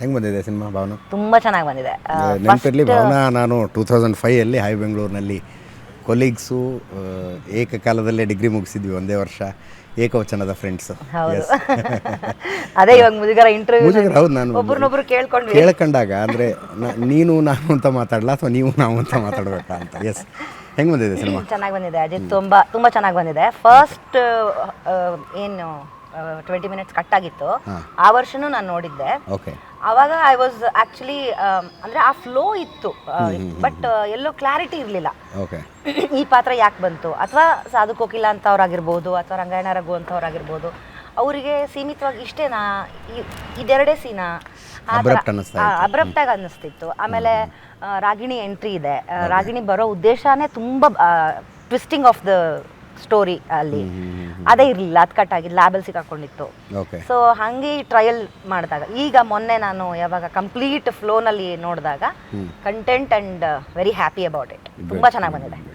ಹೆಂಗೆ ಬಂದಿದೆ ಸಿನಿಮಾ ಭಾವನ? ತುಂಬ ಚೆನ್ನಾಗಿ ಬಂದಿದೆ. ನೆನಪಿರಲಿ ಭಾವನಾ, ನಾನು 2005 ಹೈಬೆಂಗಳೂರಿನಲ್ಲಿ ಕೊಲೀಗ್ಸು, ಏಕಕಾಲದಲ್ಲೇ ಡಿಗ್ರಿ ಮುಗಿಸಿದ್ವಿ, ಒಂದೇ ವರ್ಷ, ಏಕವಚನದ ಫ್ರೆಂಡ್ಸ್. ಹೌದು. ಅದೇ ಇವಾಗ ಮುಜುಗರ ಇಂಟರ್ವ್ಯೂ ಹೌದು, ನಾನು ಒಬ್ರನ್ನೊಬ್ರು ಕೇಳ್ಕೊಂಡಾಗ ಅಂದರೆ ನೀನು ನಾನು ಅಂತ ಮಾತಾಡಲ್ಲ ಅಥವಾ ನೀವು ನಾವು ಅಂತ ಮಾತಾಡಬೇಕಾ ಅಂತ. ಎಸ್, ಹೆಂಗೆ ಬಂದಿದೆ ಸಿನಿಮಾ? ಚೆನ್ನಾಗಿ ಬಂದಿದೆ ಅಜಿತ್, ತುಂಬ ಚೆನ್ನಾಗಿ ಬಂದಿದೆ. ಫಸ್ಟ್ ಏನು 20 ಮಿನಿಟ್ಸ್ ಕಟ್ ಆಗಿತ್ತು, ಆ ವರ್ಷನೂ ನಾನು ನೋಡಿದ್ದೆ. ಓಕೆ. ಆವಾಗ ಐ ವಾಸ್ ಆ್ಯಕ್ಚುಲಿ ಅಂದರೆ ಆ ಫ್ಲೋ ಇತ್ತು, ಬಟ್ ಎಲ್ಲೋ ಕ್ಲಾರಿಟಿ ಇರಲಿಲ್ಲ. ಓಕೆ. ಈ ಪಾತ್ರ ಯಾಕೆ ಬಂತು, ಅಥವಾ ಸಾಧು ಕೋಕಿಲ ಅಂತವ್ರಾಗಿರ್ಬೋದು, ಅಥವಾ ರಂಗಾಯಣ ರಘು ಅಂತವ್ರಾಗಿರ್ಬೋದು, ಅವರಿಗೆ ಸೀಮಿತವಾಗಿ ಇಷ್ಟೇನಾ, ಇದೆರಡೇ ಸೀನಾ, ಅಬ್ರಪ್ಟಾಗಿ ಅನ್ನಿಸ್ತಿತ್ತು. ಆಮೇಲೆ ರಾಗಿಣಿ ಎಂಟ್ರಿ ಇದೆ, ರಾಗಿಣಿ ಬರೋ ಉದ್ದೇಶನೇ ತುಂಬ ಟ್ವಿಸ್ಟಿಂಗ್ ಆಫ್ ದ ಸ್ಟೋರಿ ಅಲ್ಲಿ ಅದೇ ಇರಲಿಲ್ಲ, ಅದು ಕಟ್ ಆಗಿ ಲ್ಯಾಬಲ್ ಸಿಕ್ಕಾಕೊಂಡಿತ್ತು. ಸೊ ಹಾಗೆ ಟ್ರಯಲ್ ಮಾಡಿದಾಗ, ಈಗ ಮೊನ್ನೆ ನಾನು ಯಾವಾಗ ಕಂಪ್ಲೀಟ್ ಫ್ಲೋನಲ್ಲಿ ನೋಡಿದಾಗ content and very happy about it. ತುಂಬ ಚೆನ್ನಾಗಿ ಬಂದಿದೆ.